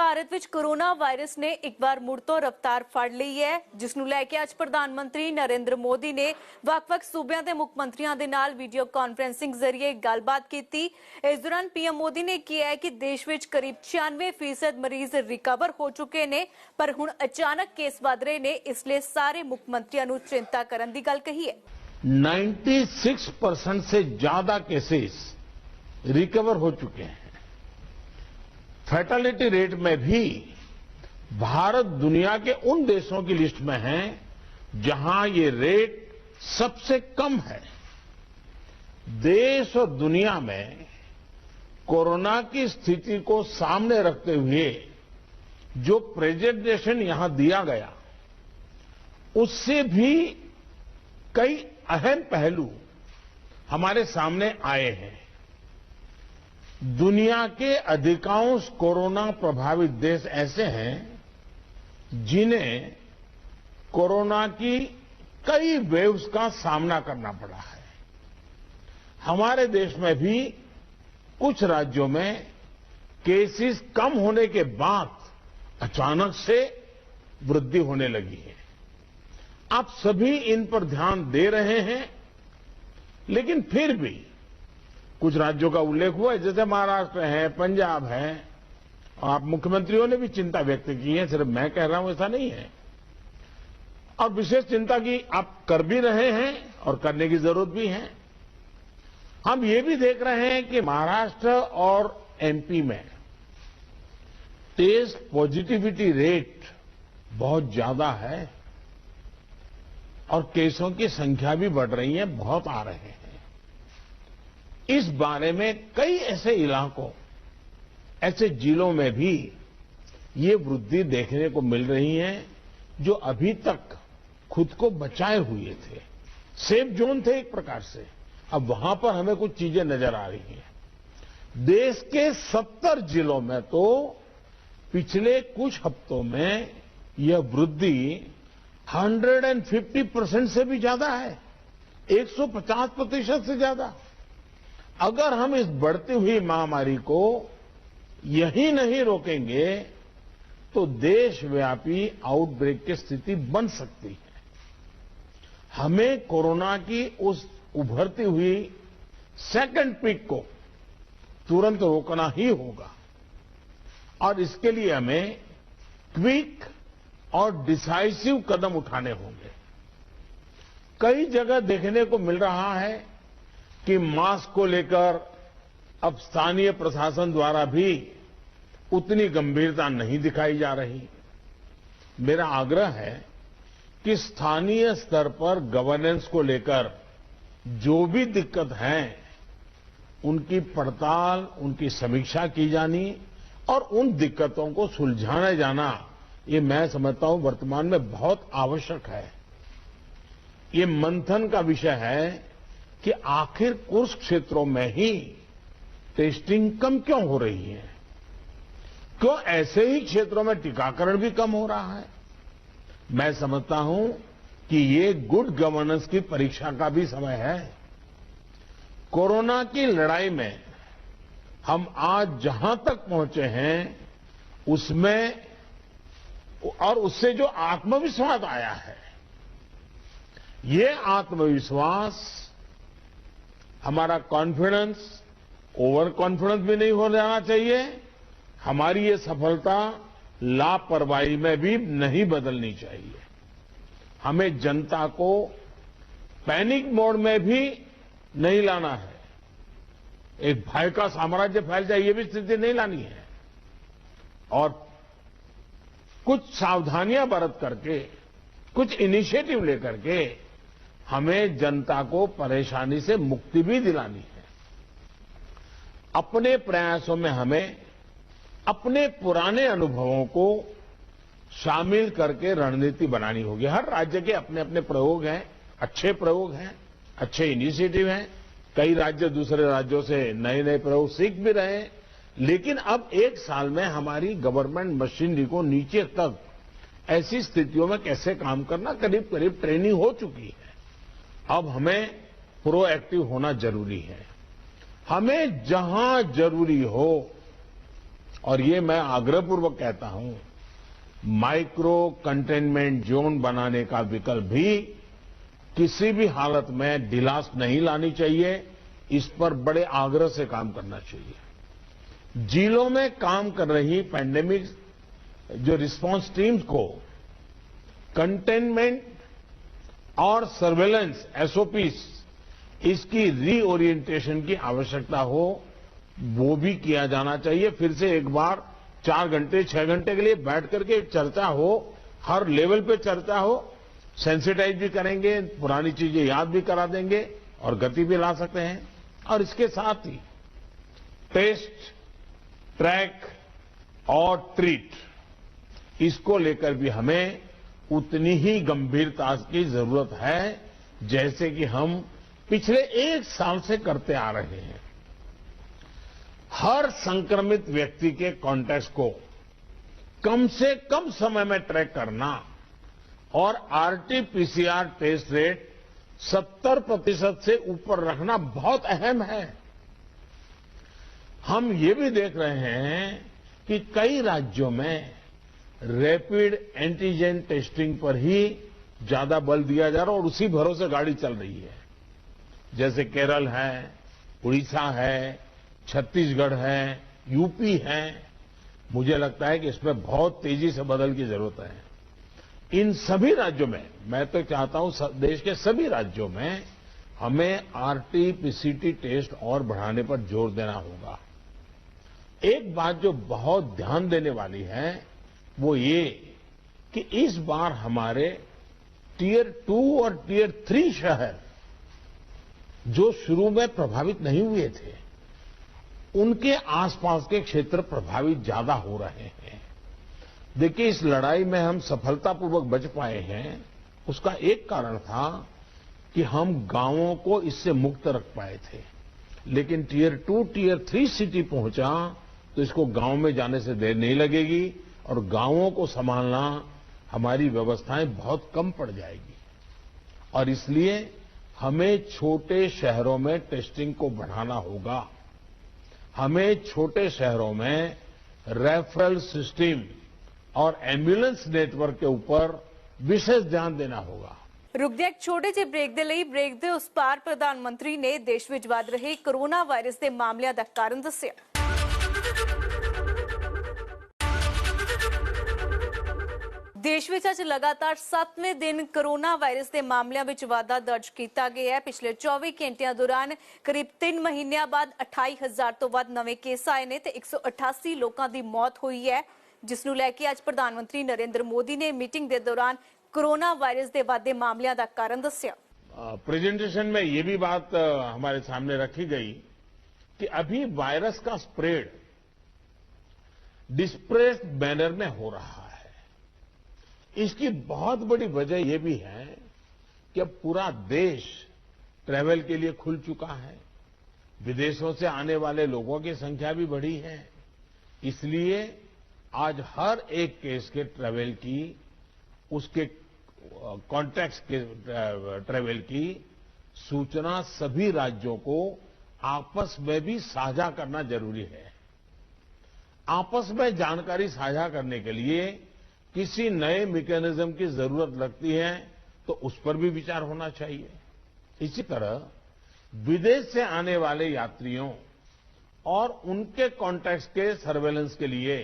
ਭਾਰਤ ਵਿੱਚ corona virus ਨੇ ਇੱਕ ਵਾਰ ਮੁੜ ਤੋਂ ਰਫ਼ਤਾਰ ਫੜ ਲਈ ਹੈ, ਜਿਸ ਨੂੰ ਲੈ ਕੇ ਅੱਜ ਪ੍ਰਧਾਨ ਮੰਤਰੀ ਨਰਿੰਦਰ ਮੋਦੀ ਨੇ ਵੱਖ-ਵੱਖ ਸੂਬਿਆਂ ਦੇ ਮੁੱਖ ਮੰਤਰੀਆਂ ਦੇ ਨਾਲ ਵੀਡੀਓ ਕਾਨਫਰੰਸਿੰਗ ਜ਼ਰੀਏ ਗੱਲਬਾਤ ਕੀਤੀ। ਇਸ ਦੌਰਾਨ ਪੀਐਮ ਮੋਦੀ ਨੇ ਕਿਹਾ ਕਿ ਦੇਸ਼ ਵਿੱਚ ਕਰੀਬ 96% ਮਰੀਜ਼ ਰਿਕਵਰ ਹੋ ਚੁੱਕੇ ਨੇ, ਪਰ ਹੁਣ ਅਚਾਨਕ ਕੇਸ ਵਧ ਰਹੇ ਨੇ, ਇਸ ਲਈ ਸਾਰੇ ਮੁੱਖ ਮੰਤਰੀਆਂ ਨੂੰ ਚਿੰਤਾ ਕਰਨ ਦੀ ਗੱਲ ਕਹੀ ਹੈ। 96% से ज्यादा केसेस रिकवर हो चुके हैं। फैटेलिटी रेट में भी भारत दुनिया के उन देशों की लिस्ट में है जहां ये रेट सबसे कम है। देश और दुनिया में कोरोना की स्थिति को सामने रखते हुए जो प्रेजेंटेशन यहां दिया गया, उससे भी कई अहम पहलू हमारे सामने आए हैं। दुनिया के अधिकांश कोरोना प्रभावित देश ऐसे हैं जिन्हें कोरोना की कई वेव्स का सामना करना पड़ा है। हमारे देश में भी कुछ राज्यों में केसेस कम होने के बाद अचानक से वृद्धि होने लगी है। आप सभी इन पर ध्यान दे रहे हैं, लेकिन फिर भी कुछ राज्यों का उल्लेख हुआ है, जैसे महाराष्ट्र है, पंजाब है, और आप मुख्यमंत्रियों ने भी चिंता व्यक्त की है, सिर्फ मैं कह रहा हूं ऐसा नहीं है। और विशेष चिंता की आप कर भी रहे हैं और करने की जरूरत भी है। हम ये भी देख रहे हैं कि महाराष्ट्र और एमपी में टेस्ट पॉजिटिविटी रेट बहुत ज्यादा है और केसों की संख्या भी बढ़ रही है, बहुत आ रहे हैं। इस बारे में कई ऐसे इलाकों, ऐसे जिलों में भी ये वृद्धि देखने को मिल रही है जो अभी तक खुद को बचाए हुए थे, सेफ जोन थे एक प्रकार से। अब वहां पर हमें कुछ चीजें नजर आ रही हैं। देश के 70 जिलों में तो पिछले कुछ हफ्तों में यह वृद्धि 150% से भी ज्यादा है, 150% से ज्यादा। अगर हम इस बढ़ती हुई महामारी को यही नहीं रोकेंगे तो देशव्यापी आउटब्रेक की स्थिति बन सकती है। हमें कोरोना की उस उभरती हुई सेकंड पीक को तुरंत रोकना ही होगा और इसके लिए हमें क्विक और डिसाइसिव कदम उठाने होंगे। कई जगह देखने को मिल रहा है कि मास्क को लेकर अब स्थानीय प्रशासन द्वारा भी उतनी गंभीरता नहीं दिखाई जा रही। मेरा आग्रह है कि स्थानीय स्तर पर गवर्नेंस को लेकर जो भी दिक्कत है, उनकी पड़ताल, उनकी समीक्षा की जानी और उन दिक्कतों को सुलझाया जाना, ये मैं समझता हूं वर्तमान में बहुत आवश्यक है। ये मंथन का विषय है कि आखिर कुछ क्षेत्रों में ही टेस्टिंग कम क्यों हो रही है, क्यों ऐसे ही क्षेत्रों में टीकाकरण भी कम हो रहा है। मैं समझता हूं कि ये गुड गवर्नेंस की परीक्षा का भी समय है। कोरोना की लड़ाई में हम आज जहां तक पहुंचे हैं उसमें और उससे जो आत्मविश्वास आया है, ये आत्मविश्वास, हमारा कॉन्फिडेंस ओवर कॉन्फिडेंस भी नहीं हो जाना चाहिए। हमारी ये सफलता लापरवाही में भी नहीं बदलनी चाहिए। हमें जनता को पैनिक मोड में भी नहीं लाना है। एक भय का साम्राज्य फैल जाए, ये भी स्थिति नहीं लानी है। और कुछ सावधानियां बरत करके, कुछ इनिशिएटिव लेकर के हमें जनता को परेशानी से मुक्ति भी दिलानी है। अपने प्रयासों में हमें अपने पुराने अनुभवों को शामिल करके रणनीति बनानी होगी। हर राज्य के अपने अपने प्रयोग हैं, अच्छे प्रयोग हैं, अच्छे इनिशिएटिव हैं। कई राज्य दूसरे राज्यों से नए नए प्रयोग सीख भी रहे हैं, लेकिन अब एक साल में हमारी गवर्नमेंट मशीनरी को नीचे तक ऐसी स्थितियों में कैसे काम करना, करीब करीब ट्रेनिंग हो चुकी है। अब हमें प्रोएक्टिव होना जरूरी है। हमें जहां जरूरी हो और ये मैं आग्रहपूर्वक कहता हूं, माइक्रो कंटेनमेंट जोन बनाने का विकल्प भी किसी भी हालत में ढिलास नहीं लानी चाहिए। इस पर बड़े आग्रह से काम करना चाहिए। जिलों में काम कर रही पैंडेमिक जो रिस्पांस टीम्स को कंटेनमेंट और सर्वेलेंस एसओपीस इसकी रीओरिएंटेशन की आवश्यकता हो, वो भी किया जाना चाहिए। फिर से एक बार 4 घंटे 6 घंटे के लिए बैठ करके चर्चा हो, हर लेवल पे चर्चा हो, सेंसिटाइज भी करेंगे, पुरानी चीजें याद भी करा देंगे और गति भी ला सकते हैं। और इसके साथ ही टेस्ट, ट्रैक और ट्रीट, इसको लेकर भी हमें उतनी ही गंभीरता की जरूरत है जैसे कि हम पिछले 1 साल से करते आ रहे हैं। हर संक्रमित व्यक्ति के कॉन्टैक्ट को कम से कम समय में ट्रैक करना और आरटी-पीसीआर टेस्ट रेट 70% से ऊपर रखना बहुत अहम है। हम ये भी देख रहे हैं कि कई राज्यों में रैपिड एंटीजन टेस्टिंग पर ही ज्यादा बल दिया जा रहा है और उसी भरोसे गाड़ी चल रही है। जैसे केरल है, उड़ीसा है, छत्तीसगढ़ है, यूपी है। मुझे लगता है कि इसमें बहुत तेजी से बदल की जरूरत है। इन सभी राज्यों में, मैं तो चाहता हूं देश के सभी राज्यों में हमें आरटी-पीसीटी टेस्ट और बढ़ाने पर जोर देना होगा। एक बात जो बहुत ध्यान देने वाली है वो ये कि इस बार हमारे टियर 2 और टियर 3 शहर जो शुरू में प्रभावित नहीं हुए थे, उनके आसपास के क्षेत्र प्रभावित ज्यादा हो रहे हैं। देखिए, इस लड़ाई में हम सफलतापूर्वक बच पाए हैं, उसका एक कारण था कि हम गांवों को इससे मुक्त रख पाए थे। लेकिन टियर 2, टियर 3 सिटी पहुंचा तो इसको गांव में जाने से देर नहीं लगेगी और गांवों को संभालना हमारी व्यवस्थाएं बहुत कम पड़ जाएगी। और इसलिए हमें छोटे शहरों में टेस्टिंग को बढ़ाना होगा। हमें छोटे शहरों में रेफरल सिस्टम और एम्बुलेंस नेटवर्क के ऊपर विशेष ध्यान देना होगा। ਰੁਕਦੇ ਇੱਕ ਛੋਟੇ ਜਿਹੇ ਬ੍ਰੇਕ ਦੇ ਲਈ ਬ੍ਰੇਕ ਦੇ ਉਸ ਪਾਰ ਪ੍ਰਧਾਨ ਮੰਤਰੀ ਨੇ ਦੇਸ਼ ਵਿੱਚ ਵੱਧ ਰਹੇ ਕੋਰੋਨਾ ਵਾਇਰਸ ਦੇ ਮਾਮਲਿਆਂ ਦਾ ਕਾਰਨ ਦੱਸਿਆ। ਦੇਸ਼ ਵਿੱਚ ਅੱਜ ਲਗਾਤਾਰ 7ਵੇਂ ਦਿਨ ਕੋਰੋਨਾ ਵਾਇਰਸ ਦੇ ਮਾਮਲਿਆਂ ਵਿੱਚ ਵਾਧਾ ਦਰਜ ਕੀਤਾ ਗਿਆ ਹੈ। ਪਿਛਲੇ 24 ਘੰਟਿਆਂ ਦੌਰਾਨ ਕਰੀਬ 3 ਮਹੀਨਿਆਂ ਬਾਅਦ 28,000 ਤੋਂ ਵੱਧ ਨਵੇਂ ਕੇਸ ਆਏ ਨੇ ਤੇ 188 ਲੋਕਾਂ ਦੀ ਮੌਤ ਹੋਈ ਹੈ, ਜਿਸ ਨੂੰ ਲੈ ਕੇ ਅੱਜ ਪ੍ਰਧਾਨ ਮੰਤਰੀ ਨਰਿੰਦਰ ਮੋਦੀ ਨੇ ਮੀਟਿੰਗ ਦੇ ਦੌਰਾਨ कोरोना वायरस के वाधे मामलों का कारण दस्या। प्रेजेंटेशन में ये भी बात हमारे सामने रखी गई कि अभी वायरस का स्प्रेड डिस्प्रेस्ड मैनर में हो रहा है। इसकी बहुत बड़ी वजह यह भी है कि अब पूरा देश ट्रैवल के लिए खुल चुका है। विदेशों से आने वाले लोगों की संख्या भी बढ़ी है। इसलिए आज हर एक केस के ट्रैवल की, उसके कॉन्टैक्ट के ट्रैवल की सूचना सभी राज्यों को आपस में भी साझा करना जरूरी है। आपस में जानकारी साझा करने के लिए किसी नए मैकेनिज्म की जरूरत लगती है तो उस पर भी विचार होना चाहिए। इसी तरह विदेश से आने वाले यात्रियों और उनके कॉन्टैक्ट के सर्वेलेंस के लिए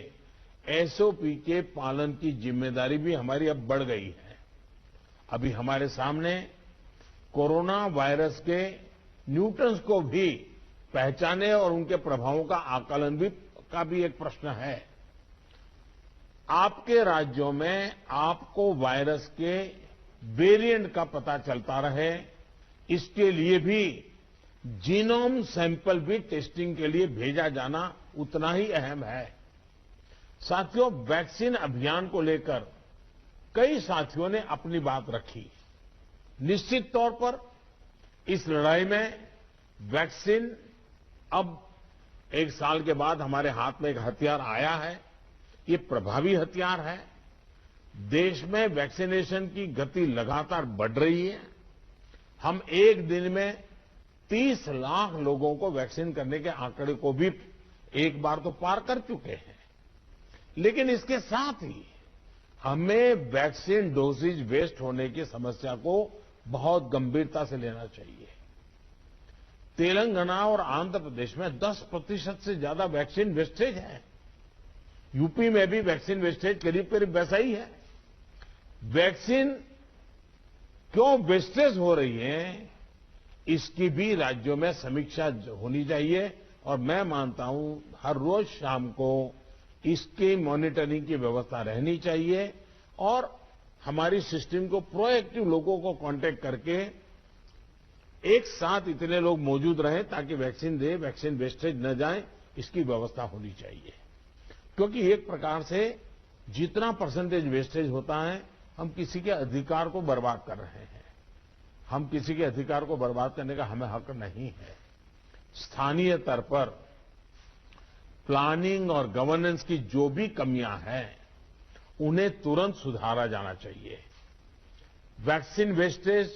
एसओपी के पालन की जिम्मेदारी भी हमारी अब बढ़ गई है। अभी हमारे सामने कोरोना वायरस के न्यूटन्स को भी पहचाने और उनके प्रभावों का आकलन का भी एक प्रश्न है। आपके राज्यों में आपको वायरस के वेरिएंट का पता चलता रहे, इसके लिए भी जीनोम सैंपल भी टेस्टिंग के लिए भेजा जाना उतना ही अहम है। साथियों, वैक्सीन अभियान को लेकर कई साथियों ने अपनी बात रखी। निश्चित तौर पर इस लड़ाई में वैक्सीन अब 1 साल के बाद हमारे हाथ में एक हथियार आया है। ये प्रभावी हथियार है। देश में वैक्सीनेशन की गति लगातार बढ़ रही है। हम एक दिन में 30 लाख लोगों को वैक्सीन करने के आंकड़े को भी एक बार तो पार कर चुके हैं। लेकिन इसके साथ ही हमें वैक्सीन डोसेज वेस्ट होने की समस्या को बहुत गंभीरता से लेना चाहिए। तेलंगाना और आंध्र प्रदेश में 10% से ज्यादा वैक्सीन वेस्टेज है। यूपी में भी वैक्सीन वेस्टेज करीब करीब वैसा ही है। वैक्सीन क्यों वेस्टेज हो रही है, इसकी भी राज्यों में समीक्षा होनी चाहिए और मैं मानता हूं हर रोज शाम को इसकी मॉनिटरिंग की व्यवस्था रहनी चाहिए और हमारी सिस्टम को प्रोएक्टिव लोगों को कांटेक्ट करके एक साथ इतने लोग मौजूद रहें ताकि वैक्सीन दे, वैक्सीन वेस्टेज न जाए, इसकी व्यवस्था होनी चाहिए। क्योंकि एक प्रकार से जितना परसेंटेज वेस्टेज होता है, हम किसी के अधिकार को बर्बाद कर रहे हैं। हम किसी के अधिकार को बर्बाद करने का हमें हक नहीं है। स्थानीय स्तर पर प्लानिंग और गवर्नेंस की जो भी कमियां हैं, उन्हें तुरंत सुधारा जाना चाहिए। वैक्सीन वेस्टेज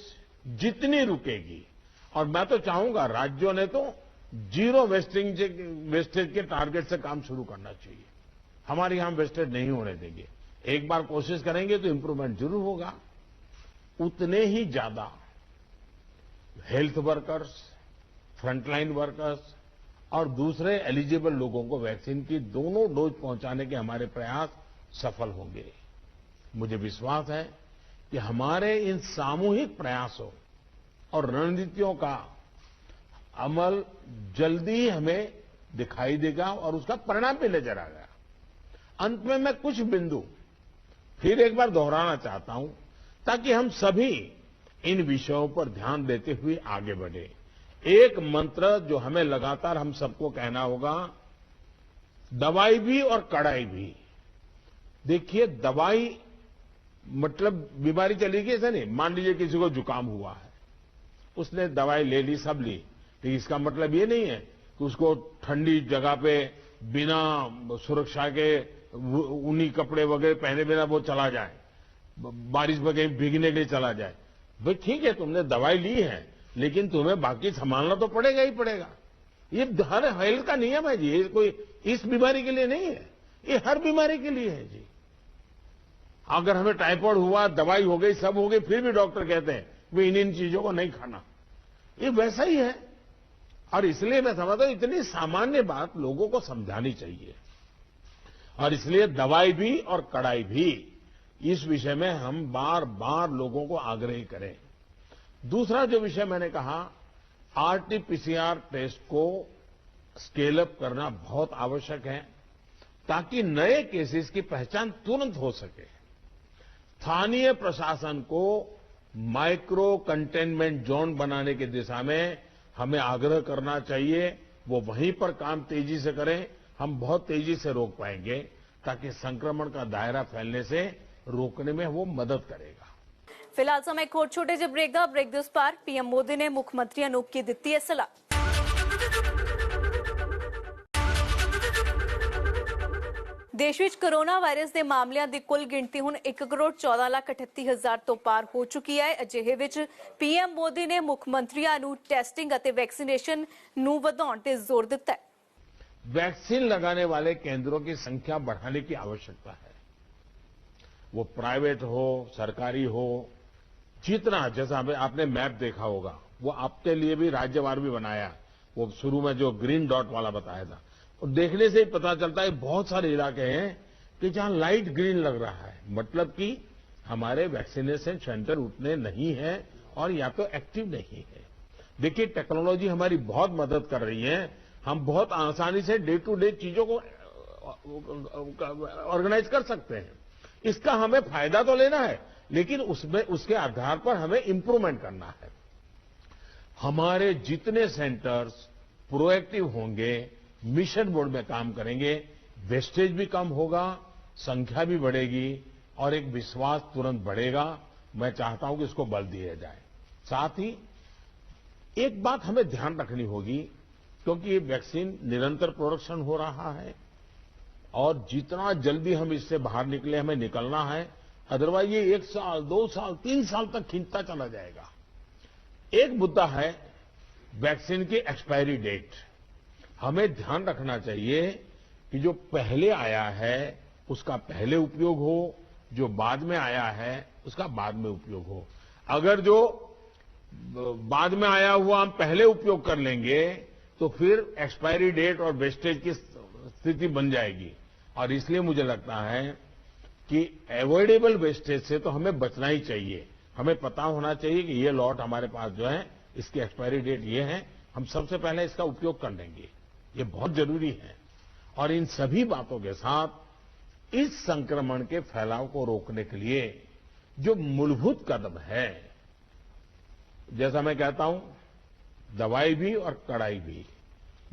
जितनी रुकेगी, और मैं तो चाहूंगा राज्यों ने तो जीरो वेस्टेज के टारगेट से काम शुरू करना चाहिए। हमारे यहां वेस्टेज नहीं होने देंगे। एक बार कोशिश करेंगे तो इंप्रूवमेंट जरूर होगा। उतने ही ज्यादा हेल्थ वर्कर्स, फ्रंटलाइन वर्कर्स और दूसरे एलिजिबल लोगों को वैक्सीन की दोनों डोज पहुंचाने के हमारे प्रयास सफल होंगे। मुझे विश्वास है कि हमारे इन सामूहिक प्रयासों और रणनीतियों का अमल जल्दी ही हमें दिखाई देगा और उसका परिणाम भी नजर आएगा। अंत में मैं कुछ बिंदु फिर एक बार दोहराना चाहता हूं ताकि हम सभी इन विषयों पर ध्यान देते हुए आगे बढ़े। एक मंत्र जो हमें लगातार हम सबको कहना होगा, दवाई भी और कड़ाई भी। देखिए, दवाई मतलब बीमारी चली गई ऐसा नहीं। मान लीजिए किसी को जुकाम हुआ है, उसने दवाई ले ली, सब ली, तो इसका मतलब ये नहीं है कि उसको ठंडी जगह पे बिना सुरक्षा के ऊनी कपड़े वगैरह पहने बिना वो चला जाए, बारिश में कहीं भीगने के लिए चला जाए। भाई ठीक है, तुमने दवाई ली है, लेकिन तुम्हें बाकी संभालना तो पड़ेगा ही पड़ेगा। ये हर हेल्थ का नियम है जी। ये कोई इस बीमारी के लिए नहीं है, ये हर बीमारी के लिए है जी। अगर हमें टाइफाइड हुआ, दवाई हो गई, सब हो गई, फिर भी डॉक्टर कहते हैं वे इन चीजों को नहीं खाना। ये वैसा ही है। और इसलिए मैं समझता हूं इतनी सामान्य बात लोगों को समझानी चाहिए। और इसलिए दवाई भी और कड़ाई भी, इस विषय में हम बार बार लोगों को आग्रह करें। दूसरा जो विषय मैंने कहा, आरटीपीसीआर टेस्ट को स्केल अप करना बहुत आवश्यक है ताकि नए केसेस की पहचान तुरंत हो सके। स्थानीय प्रशासन को माइक्रो कंटेनमेंट जोन बनाने की दिशा में हमें आग्रह करना चाहिए। वो वहीं पर काम तेजी से करें, हम बहुत तेजी से रोक पाएंगे ताकि संक्रमण का दायरा फैलने से रोकने में वो मदद करेगा। फिलहाल समय एक होर छोटे ਜਿਹੇ ब्रेक ਦਾ। ब्रेक ਦੇ ਉਸ ਪਾਰ ਪੀਐਮ ਮੋਦੀ ਨੇ ਮੁੱਖ ਮੰਤਰੀਆਂ ਨੂੰ ਕੀ ਦਿੱਤੀ ਹੈ ਸਲਾਹ। ਦੇਸ਼ ਵਿੱਚ ਕੋਰੋਨਾ ਵਾਇਰਸ ਦੇ ਮਾਮਲਿਆਂ ਦੀ ਕੁੱਲ ਗਿਣਤੀ ਹੁਣ 1,14,38,000 ਤੋਂ ਪਾਰ ਹੋ ਚੁੱਕੀ ਹੈ। ਅਜਿਹੇ ਵਿੱਚ ਪੀਐਮ ਮੋਦੀ ਨੇ ਮੁੱਖ ਮੰਤਰੀਆਂ ਨੂੰ ਟੈਸਟਿੰਗ ਅਤੇ ਵੈਕਸੀਨੇਸ਼ਨ ਨੂੰ ਵਧਾਉਣ ਤੇ ਜ਼ੋਰ ਦਿੱਤਾ ਹੈ। वैक्सीन लगाने वाले केंद्रों की संख्या बढ़ाने की आवश्यकता है। वो प्राइवेट हो, सरकारी हो, जितना, जैसा आपने मैप देखा होगा, वो आपके लिए भी राज्यवार भी बनाया। वो शुरू में जो ग्रीन डॉट वाला बताया था, और देखने से ही पता चलता है बहुत सारे इलाके हैं कि जहां लाइट ग्रीन लग रहा है, मतलब कि हमारे वैक्सीनेशन सेंटर उतने नहीं है और या तो एक्टिव नहीं है। देखिए, टेक्नोलॉजी हमारी बहुत मदद कर रही है। हम बहुत आसानी से डे टू डे चीजों को ऑर्गेनाइज कर सकते हैं। इसका हमें फायदा तो लेना है, लेकिन उसमें उसके आधार पर हमें इंप्रूवमेंट करना है। हमारे जितने सेंटर्स प्रोएक्टिव होंगे, मिशन मोड में काम करेंगे, वेस्टेज भी कम होगा, संख्या भी बढ़ेगी और एक विश्वास तुरंत बढ़ेगा। मैं चाहता हूं कि इसको बल दिया जाए। साथ ही एक बात हमें ध्यान रखनी होगी, क्योंकि ये वैक्सीन निरंतर प्रोडक्शन हो रहा है और जितना जल्दी हम इससे बाहर निकले, हमें निकलना है। अदरवाइज ये 1 साल, 2 साल, 3 साल तक खींचता चला जाएगा। एक मुद्दा है वैक्सीन की एक्सपायरी डेट। हमें ध्यान रखना चाहिए कि जो पहले आया है उसका पहले उपयोग हो, जो बाद में आया है उसका बाद में उपयोग हो। अगर जो बाद में आया हुआ हम पहले उपयोग कर लेंगे तो फिर एक्सपायरी डेट और वेस्टेज की स्थिति बन जाएगी। और इसलिए मुझे लगता है कि अवॉइडेबल वेस्टेज से तो हमें बचना ही चाहिए। हमें पता होना चाहिए कि ये लॉट हमारे पास जो है इसकी एक्सपायरी डेट ये है, हम सबसे पहले इसका उपयोग कर लेंगे। ये बहुत जरूरी है। और इन सभी बातों के साथ इस संक्रमण के फैलाव को रोकने के लिए जो मूलभूत कदम है, जैसा मैं कहता हूं, दवाई भी और कड़ाई भी।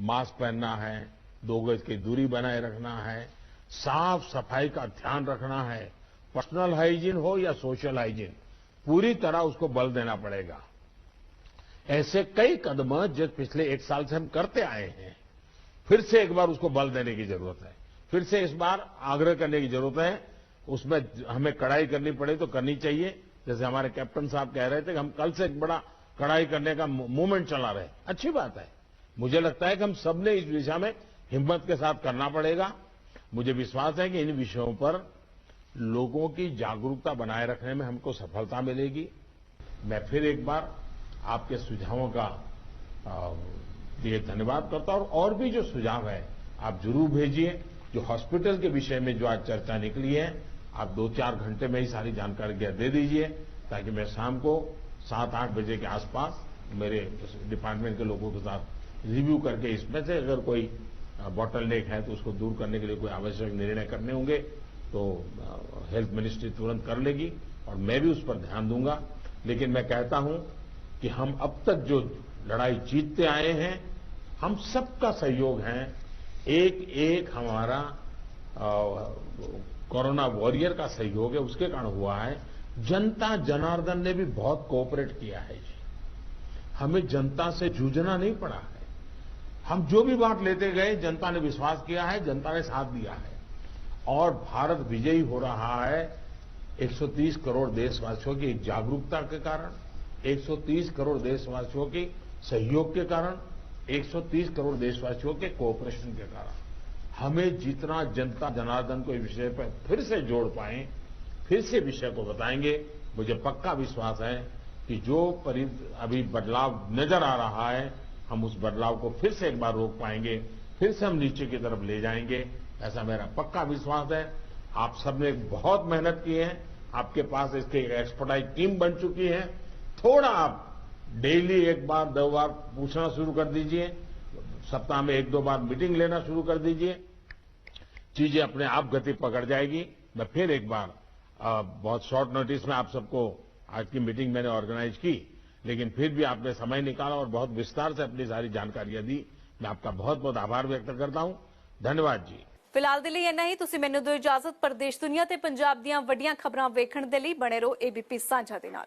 मास्क पहनना है, 2 गज की दूरी बनाए रखना है, साफ सफाई का ध्यान रखना है, पर्सनल हाइजीन हो या सोशल हाइजीन, पूरी तरह उसको बल देना पड़ेगा। ऐसे कई कदम जो पिछले 1 साल से हम करते आए हैं, फिर से एक बार उसको बल देने की जरूरत है। फिर से इस बार आग्रह करने की जरूरत है। उसमें हमें कड़ाई करनी पड़े तो करनी चाहिए। जैसे हमारे कैप्टन साहब कह रहे थे कि हम कल से एक बड़ा कड़ाई करने का मूवमेंट चला रहे, अच्छी बात है। मुझे लगता है कि हम सबने इस दिशा में हिम्मत के साथ करना पड़ेगा। मुझे विश्वास है कि इन विषयों पर लोगों की जागरूकता बनाए रखने में हमको सफलता मिलेगी। मैं फिर एक बार आपके सुझावों का लिए धन्यवाद करता हूं। और भी जो सुझाव है आप जरूर भेजिए। जो हॉस्पिटल के विषय में जो आज चर्चा निकली है, आप 2-4 घंटे में ही सारी जानकारी दे दीजिए, ताकि मैं शाम को 7-8 बजे के आसपास मेरे डिपार्टमेंट के लोगों के साथ रिव्यू करके इसमें से अगर कोई बॉटलनेक है तो उसको दूर करने के लिए कोई आवश्यक निर्णय करने होंगे तो हेल्थ मिनिस्ट्री तुरंत कर लेगी और मैं भी उस पर ध्यान दूंगा। लेकिन मैं कहता हूं कि हम अब तक जो लड़ाई जीतते आए हैं, हम सबका सहयोग है। एक हमारा कोरोना वॉरियर का सहयोग है, उसके कारण हुआ है। जनता जनार्दन ने भी बहुत कोऑपरेट किया है जी। हमें जनता से जूझना नहीं पड़ा है। हम जो भी बात लेते गए, जनता ने विश्वास किया है, जनता ने साथ दिया है और भारत विजयी हो रहा है 130 करोड़ देशवासियों की जागरूकता के कारण, 130 करोड़ देशवासियों के सहयोग के कारण, 130 करोड़ देशवासियों के कोऑपरेशन के कारण। हमें जितना जनता जनार्दन को इस विषय पर फिर से जोड़ पाए, फिर से विषय को बताएंगे, मुझे पक्का विश्वास है कि जो अभी बदलाव नजर आ रहा है, हम उस बदलाव को फिर से एक बार रोक पाएंगे, फिर से हम नीचे की तरफ ले जाएंगे, ऐसा मेरा पक्का विश्वास है। आप सबने बहुत मेहनत की है, आपके पास इसकी एक्सपर्टाइज टीम बन चुकी है। थोड़ा आप डेली 1 बार 2 बार पूछना शुरू कर दीजिए, सप्ताह में 1-2 बार मीटिंग लेना शुरू कर दीजिए, चीजें अपने आप गति पकड़ जाएगी। मैं फिर एक बार बहुत शॉर्ट नोटिस में आप सबको आज की मीटिंग मैंने ऑर्गेनाइज की, लेकिन फिर भी आपने समय निकाला और बहुत विस्तार से अपनी सारी जानकारियां दी। मैं आपका बहुत बहुत आभार व्यक्त करता हूं। धन्यवाद जी। ਫਿਲਹਾਲ ਦੇ ਲਈ ਇੰਨਾ ਹੀ। ਤੁਸੀਂ ਮੈਨੂੰ ਦਿਓ ਇਜਾਜ਼ਤ। ਪ੍ਰਦੇਸ਼ ਦੁਨੀਆ ਤੇ ਪੰਜਾਬ ਦੀਆਂ ਵੱਡੀਆਂ ਖਬਰਾਂ ਵੇਖਣ ਦੇ ਲਈ ਬਣੇ ਰਹੋ ABP ਸਾਂਝਾ ਦੇ ਨਾਲ।